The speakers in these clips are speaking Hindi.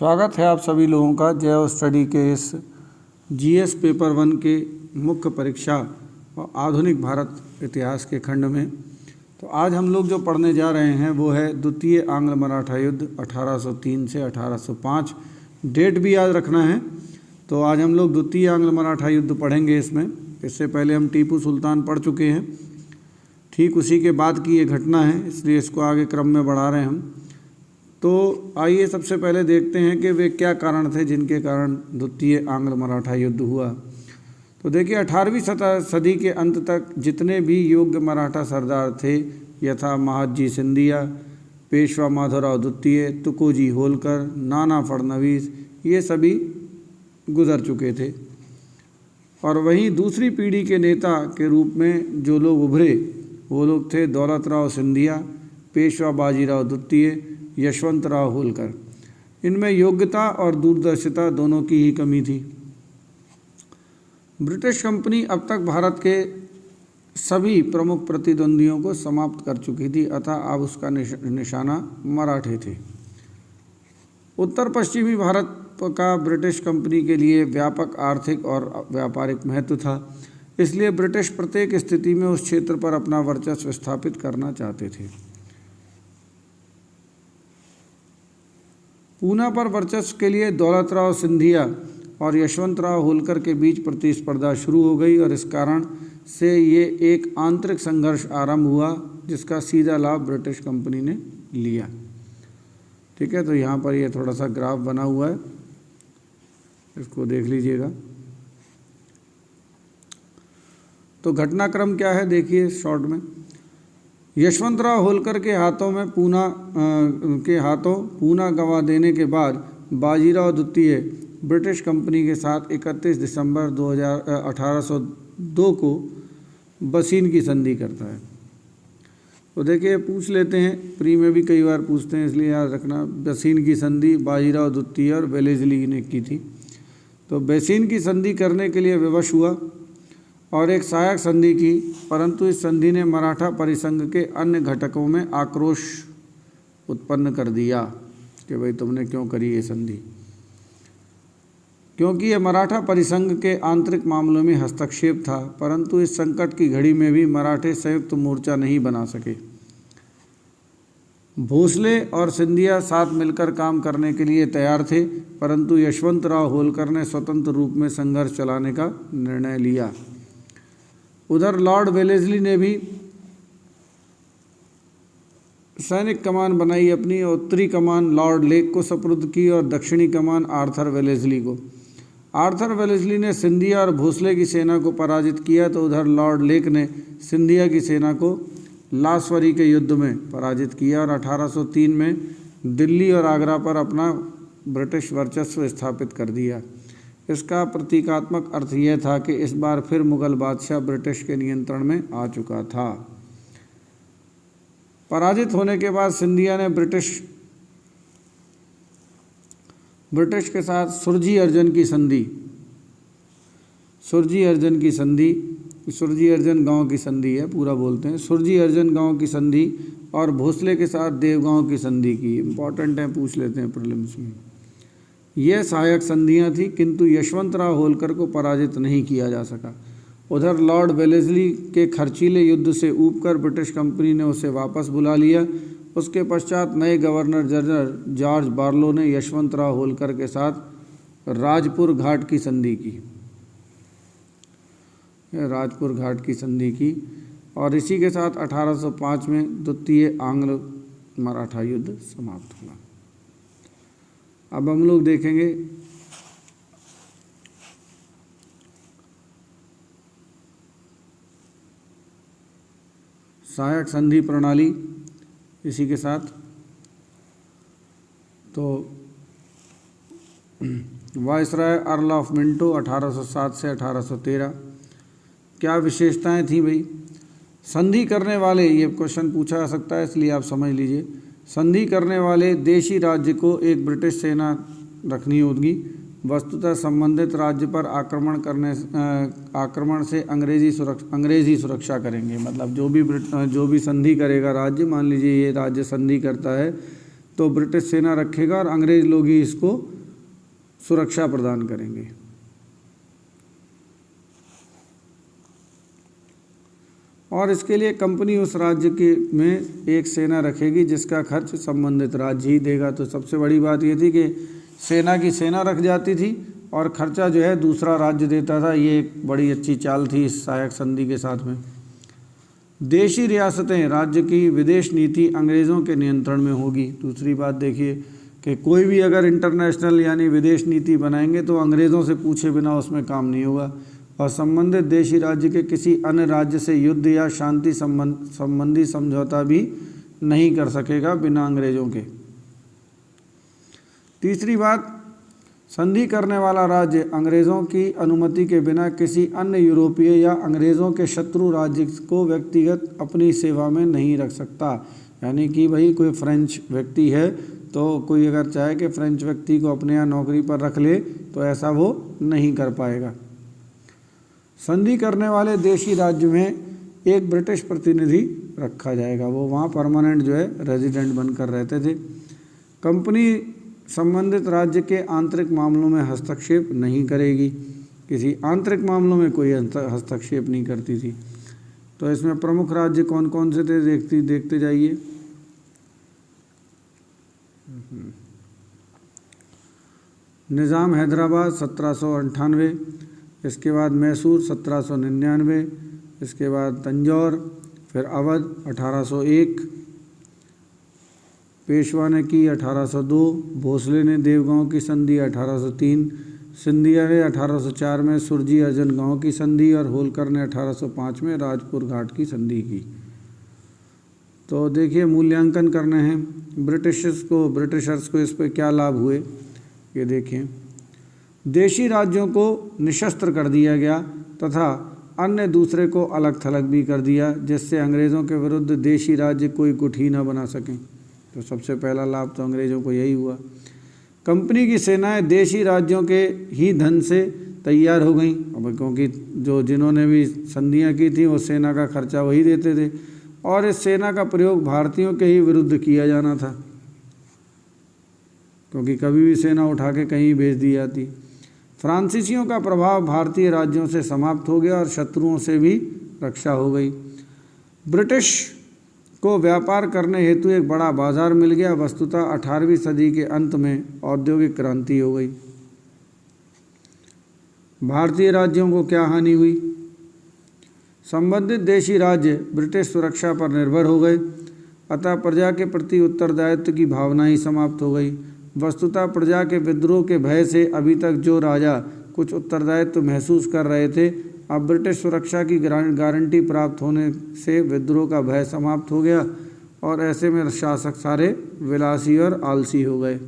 स्वागत है आप सभी लोगों का जय स्टडी के इस जीएस पेपर 1 के मुख्य परीक्षा और आधुनिक भारत इतिहास के खंड में। तो आज हम लोग जो पढ़ने जा रहे हैं वो है द्वितीय आंग्ल मराठा युद्ध 1803 से 1805। डेट भी याद रखना है। तो आज हम लोग द्वितीय आंग्ल मराठा युद्ध पढ़ेंगे। इससे पहले हम टीपू सुल्तान पढ़ चुके हैं। ठीक उसी के बाद की ये घटना है, इसलिए इसको आगे क्रम में बढ़ा रहे हैं हम। तो आइए सबसे पहले देखते हैं कि वे क्या कारण थे जिनके कारण द्वितीय आंग्ल मराठा युद्ध हुआ। तो देखिए 18वीं सदी के अंत तक जितने भी योग्य मराठा सरदार थे, यथा महादजी सिंधिया, पेशवा माधवराव द्वितीय, तुकोजी होलकर, नाना फडणवीस, ये सभी गुजर चुके थे। और वहीं दूसरी पीढ़ी के नेता के रूप में जो लोग उभरे वो लोग थे दौलतराव सिंधिया, पेशवा बाजीराव द्वितीय, यशवंतराव होलकर। इनमें योग्यता और दूरदर्शिता दोनों की ही कमी थी। ब्रिटिश कंपनी अब तक भारत के सभी प्रमुख प्रतिद्वंदियों को समाप्त कर चुकी थी, अतः अब उसका निशाना मराठे थे। उत्तर पश्चिमी भारत का ब्रिटिश कंपनी के लिए व्यापक आर्थिक और व्यापारिक महत्व था, इसलिए ब्रिटिश प्रत्येक स्थिति में उस क्षेत्र पर अपना वर्चस्व स्थापित करना चाहते थे। पूना पर वर्चस्व के लिए दौलतराव सिंधिया और यशवंतराव होलकर के बीच प्रतिस्पर्धा शुरू हो गई और इस कारण से ये एक आंतरिक संघर्ष आरंभ हुआ जिसका सीधा लाभ ब्रिटिश कंपनी ने लिया। ठीक है, तो यहाँ पर ये थोड़ा सा ग्राफ बना हुआ है, इसको देख लीजिएगा। तो घटनाक्रम क्या है देखिए शॉर्ट में। यशवंतराव होलकर के हाथों पूना गंवा देने के बाद बाजीराव द्वितीय ब्रिटिश कंपनी के साथ 31 दिसंबर 1802 को बसीन की संधि करता है। तो देखिए पूछ लेते हैं, प्री में भी कई बार पूछते हैं, इसलिए याद रखना। बसीन की संधि बाजीराव द्वितीय और वेलेस्ली ने की थी। तो बसीन की संधि करने के लिए विवश हुआ और एक सहायक संधि की, परंतु इस संधि ने मराठा परिसंघ के अन्य घटकों में आक्रोश उत्पन्न कर दिया कि भाई तुमने क्यों करी ये संधि, क्योंकि ये मराठा परिसंघ के आंतरिक मामलों में हस्तक्षेप था। परंतु इस संकट की घड़ी में भी मराठे संयुक्त मोर्चा नहीं बना सके। भोसले और सिंधिया साथ मिलकर काम करने के लिए तैयार थे, परंतु यशवंतराव होलकर ने स्वतंत्र रूप में संघर्ष चलाने का निर्णय लिया। उधर लॉर्ड वेलेस्ली ने भी सैनिक कमान बनाई अपनी, और उत्तरी कमान लॉर्ड लेक को सुपुर्द की और दक्षिणी कमान आर्थर वेलेस्ली को। आर्थर वेलेस्ली ने सिंधिया और भोसले की सेना को पराजित किया, तो उधर लॉर्ड लेक ने सिंधिया की सेना को लासवरी के युद्ध में पराजित किया और 1803 में दिल्ली और आगरा पर अपना ब्रिटिश वर्चस्व स्थापित कर दिया। इसका प्रतीकात्मक अर्थ यह था कि इस बार फिर मुगल बादशाह ब्रिटिश के नियंत्रण में आ चुका था। पराजित होने के बाद सिंधिया ने ब्रिटिश के साथ सुरजी अर्जन गांव की संधि है, पूरा बोलते हैं, सुरजी अर्जन गांव की संधि और भोसले के साथ देवगांव की संधि की। इंपॉर्टेंट है, पूछ लेते हैं प्रीलिम्स में। यह सहायक संधियां थी, किंतु यशवंतराव होलकर को पराजित नहीं किया जा सका। उधर लॉर्ड वेलेस्ली के खर्चीले युद्ध से ऊबकर ब्रिटिश कंपनी ने उसे वापस बुला लिया। उसके पश्चात नए गवर्नर जनरल जॉर्ज बार्लो ने यशवंतराव होलकर के साथ राजपुर घाट की संधि की और इसी के साथ 1805 में द्वितीय आंग्ल मराठा युद्ध समाप्त हुआ। अब हम लोग देखेंगे सहायक संधि प्रणाली इसी के साथ। तो वायसराय अर्ल ऑफ मिंटो 1807 से 1813, क्या विशेषताएं थी भाई। संधि करने वाले, ये क्वेश्चन पूछा जा सकता है, इसलिए आप समझ लीजिए। संधि करने वाले देशी राज्य को एक ब्रिटिश सेना रखनी होगी। वस्तुतः संबंधित राज्य पर आक्रमण से अंग्रेजी सुरक्षा करेंगे। मतलब जो भी संधि करेगा राज्य, मान लीजिए ये राज्य संधि करता है तो ब्रिटिश सेना रखेगा और अंग्रेज लोग ही इसको सुरक्षा प्रदान करेंगे। और इसके लिए कंपनी उस राज्य के में एक सेना रखेगी जिसका खर्च संबंधित राज्य ही देगा। तो सबसे बड़ी बात ये थी कि सेना की सेना रख जाती थी और खर्चा जो है दूसरा राज्य देता था। ये एक बड़ी अच्छी चाल थी इस सहायक संधि के साथ में। देशी रियासतें राज्य की विदेश नीति अंग्रेज़ों के नियंत्रण में होगी। दूसरी बात देखिए कि कोई भी अगर इंटरनेशनल यानी विदेश नीति बनाएंगे तो अंग्रेज़ों से पूछे बिना उसमें काम नहीं होगा। और संबंधित देशी राज्य के किसी अन्य राज्य से युद्ध या शांति संबंधी समझौता भी नहीं कर सकेगा बिना अंग्रेज़ों के। तीसरी बात, संधि करने वाला राज्य अंग्रेज़ों की अनुमति के बिना किसी अन्य यूरोपीय या अंग्रेज़ों के शत्रु राज्य को व्यक्तिगत अपनी सेवा में नहीं रख सकता। यानी कि भाई कोई फ्रेंच व्यक्ति है तो कोई अगर चाहे कि फ्रेंच व्यक्ति को अपने यहाँ नौकरी पर रख ले तो ऐसा वो नहीं कर पाएगा। संधि करने वाले देशी राज्य में एक ब्रिटिश प्रतिनिधि रखा जाएगा, वो वहाँ परमानेंट जो है रेजिडेंट बनकर रहते थे। कंपनी संबंधित राज्य के आंतरिक मामलों में हस्तक्षेप नहीं करेगी, किसी आंतरिक मामलों में कोई हस्तक्षेप नहीं करती थी। तो इसमें प्रमुख राज्य कौन कौन से थे देखते जाइए। निज़ाम हैदराबाद 1798, इसके बाद मैसूर 1799, इसके बाद तंजौर, फिर अवध 1801, पेशवा ने की 1802, भोसले ने देवगांव की संधि 1803, सिंधिया ने 1804 में सुरजी अर्जन गांव की संधि और होलकर ने 1805 में राजपुर घाट की संधि की। तो देखिए मूल्यांकन करने हैं ब्रिटिशर्स को इस पर क्या लाभ हुए ये देखें। देशी राज्यों को निशस्त्र कर दिया गया तथा अन्य दूसरे को अलग थलग भी कर दिया, जिससे अंग्रेज़ों के विरुद्ध देशी राज्य कोई गुट ही न बना सकें। तो सबसे पहला लाभ तो अंग्रेज़ों को यही हुआ। कंपनी की सेनाएं देशी राज्यों के ही धन से तैयार हो गईं, अब क्योंकि जिन्होंने भी संधियां की थी वो सेना का खर्चा वही देते थे और इस सेना का प्रयोग भारतीयों के ही विरुद्ध किया जाना था, क्योंकि कभी भी सेना उठा के कहीं भेज दी जाती। फ्रांसीसियों का प्रभाव भारतीय राज्यों से समाप्त हो गया और शत्रुओं से भी रक्षा हो गई। ब्रिटिश को व्यापार करने हेतु एक बड़ा बाजार मिल गया। वस्तुतः 18वीं सदी के अंत में औद्योगिक क्रांति हो गई। भारतीय राज्यों को क्या हानि हुई? संबंधित देशी राज्य ब्रिटिश सुरक्षा पर निर्भर हो गए, अतः प्रजा के प्रति उत्तरदायित्व की भावना ही समाप्त हो गई। वस्तुतः प्रजा के विद्रोह के भय से अभी तक जो राजा कुछ उत्तरदायित्व महसूस कर रहे थे, अब ब्रिटिश सुरक्षा की गारंटी प्राप्त होने से विद्रोह का भय समाप्त हो गया और ऐसे में शासक सारे विलासी और आलसी हो गए।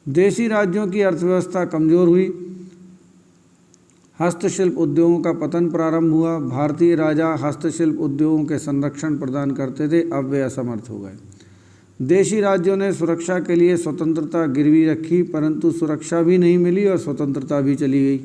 देशी राज्यों की अर्थव्यवस्था कमज़ोर हुई, हस्तशिल्प उद्योगों का पतन प्रारंभ हुआ। भारतीय राजा हस्तशिल्प उद्योगों के संरक्षण प्रदान करते थे, अब वे असमर्थ हो गए। देशी राज्यों ने सुरक्षा के लिए स्वतंत्रता गिरवी रखी, परंतु सुरक्षा भी नहीं मिली और स्वतंत्रता भी चली गई।